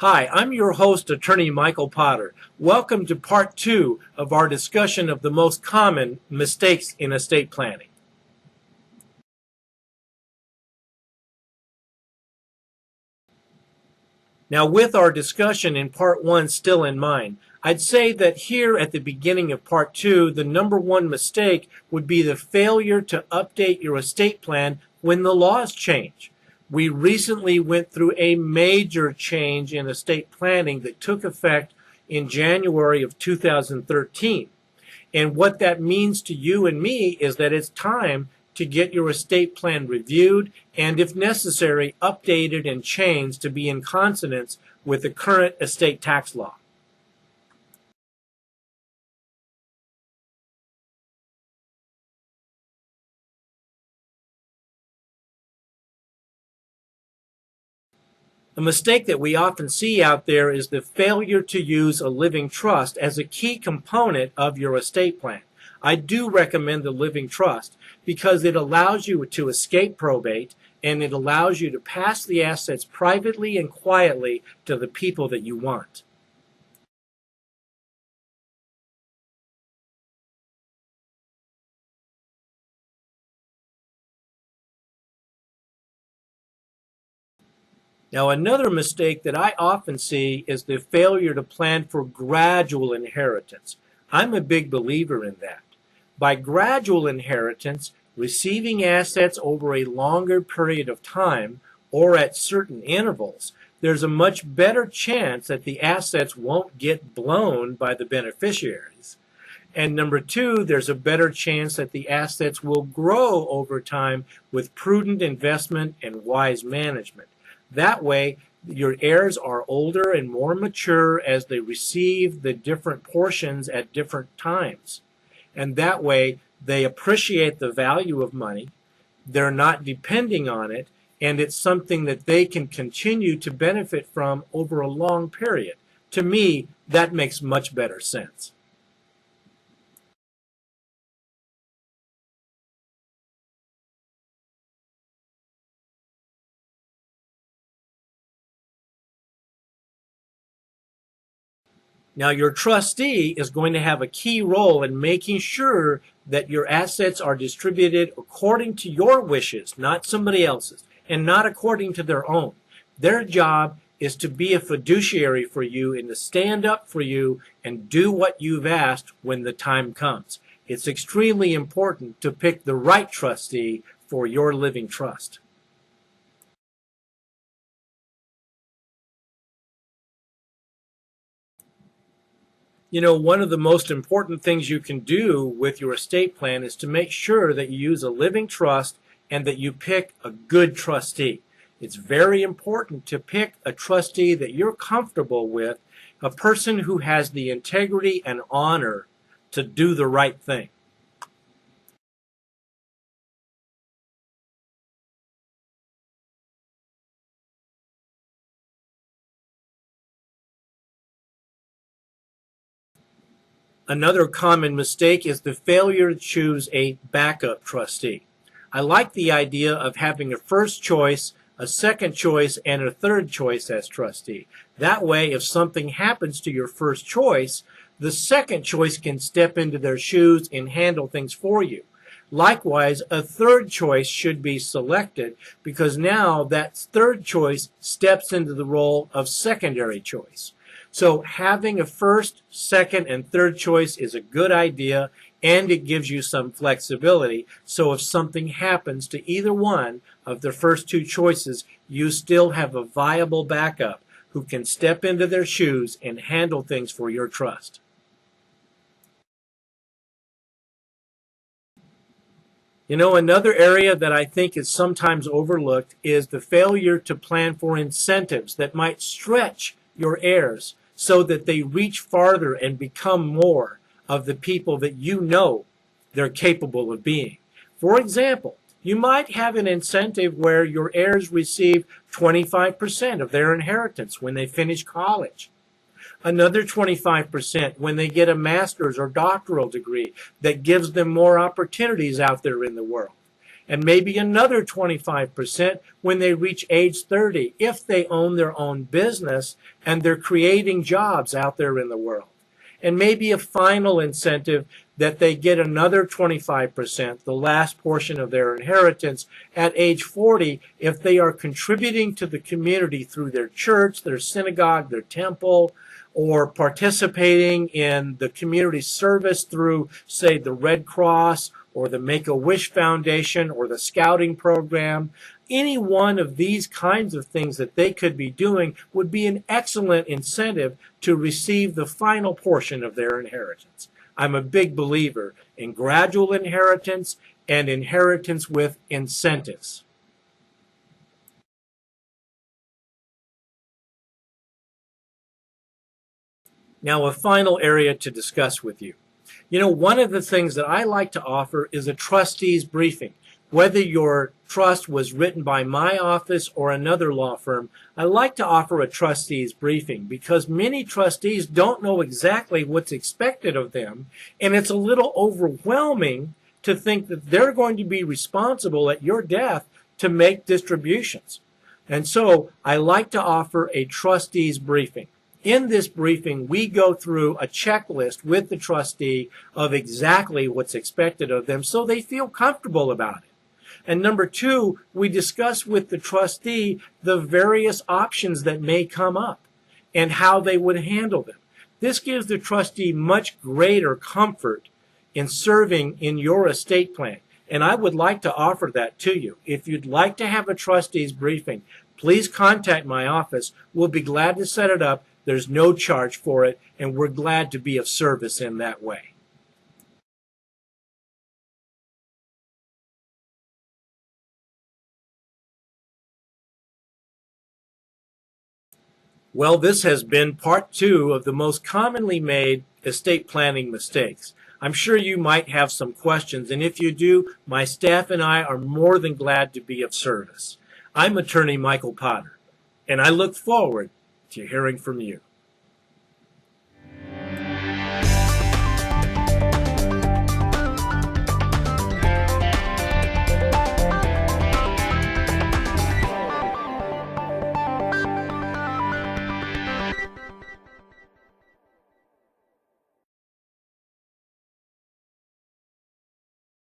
Hi, I'm your host, Attorney Michael Potter. Welcome to part 2 of our discussion of the most common mistakes in estate planning. Now, with our discussion in part 1 still in mind, I'd say that here at the beginning of part 2, the number one mistake would be the failure to update your estate plan when the laws change. We recently went through a major change in estate planning that took effect in January of 2013. And what that means to you and me is that it's time to get your estate plan reviewed and, if necessary, updated and changed to be in consonance with the current estate tax law. A mistake that we often see out there is the failure to use a living trust as a key component of your estate plan. I do recommend the living trust because it allows you to escape probate and it allows you to pass the assets privately and quietly to the people that you want. Now, another mistake that I often see is the failure to plan for gradual inheritance. I'm a big believer in that. By gradual inheritance, receiving assets over a longer period of time or at certain intervals, there's a much better chance that the assets won't get blown by the beneficiaries. And number two, there's a better chance that the assets will grow over time with prudent investment and wise management. That way, your heirs are older and more mature as they receive the different portions at different times. And that way, they appreciate the value of money, they're not depending on it, and it's something that they can continue to benefit from over a long period. To me, that makes much better sense. Now, your trustee is going to have a key role in making sure that your assets are distributed according to your wishes, not somebody else's, and not according to their own. Their job is to be a fiduciary for you and to stand up for you and do what you've asked when the time comes. It's extremely important to pick the right trustee for your living trust. You know, one of the most important things you can do with your estate plan is to make sure that you use a living trust and that you pick a good trustee. It's very important to pick a trustee that you're comfortable with, a person who has the integrity and honor to do the right thing. Another common mistake is the failure to choose a backup trustee. I like the idea of having a first choice, a second choice, and a third choice as trustee. That way, if something happens to your first choice, the second choice can step into their shoes and handle things for you. Likewise, a third choice should be selected because now that third choice steps into the role of secondary choice. So having a first, second, and third choice is a good idea, and it gives you some flexibility. So if something happens to either one of the first two choices, you still have a viable backup who can step into their shoes and handle things for your trust. You know, another area that I think is sometimes overlooked is the failure to plan for incentives that might stretch your heirs so that they reach farther and become more of the people that you know they're capable of being. For example, you might have an incentive where your heirs receive 25% of their inheritance when they finish college. Another 25% when they get a master's or doctoral degree that gives them more opportunities out there in the world. and maybe another 25% when they reach age 30 if they own their own business and they're creating jobs out there in the world. And maybe a final incentive that they get another 25%, the last portion of their inheritance, at age 40 if they are contributing to the community through their church, their synagogue, their temple, or participating in the community service through, say, the Red Cross or the Make-A-Wish Foundation or the Scouting Program. Any one of these kinds of things that they could be doing would be an excellent incentive to receive the final portion of their inheritance. I'm a big believer in gradual inheritance and inheritance with incentives. Now, a final area to discuss with you. You know, one of the things that I like to offer is a trustee's briefing. Whether your trust was written by my office or another law firm, I like to offer a trustee's briefing because many trustees don't know exactly what's expected of them, and it's a little overwhelming to think that they're going to be responsible at your death to make distributions. And so I like to offer a trustee's briefing. In this briefing, we go through a checklist with the trustee of exactly what's expected of them so they feel comfortable about it. And number two, we discuss with the trustee the various options that may come up and how they would handle them. This gives the trustee much greater comfort in serving in your estate plan. And I would like to offer that to you. If you'd like to have a trustee's briefing, please contact my office. We'll be glad to set it up. There's no charge for it, and we're glad to be of service in that way. Well, this has been part 2 of the most commonly made estate planning mistakes. I'm sure you might have some questions, and if you do, my staff and I are more than glad to be of service. I'm Attorney Michael Potter, and I look forward to hearing from you.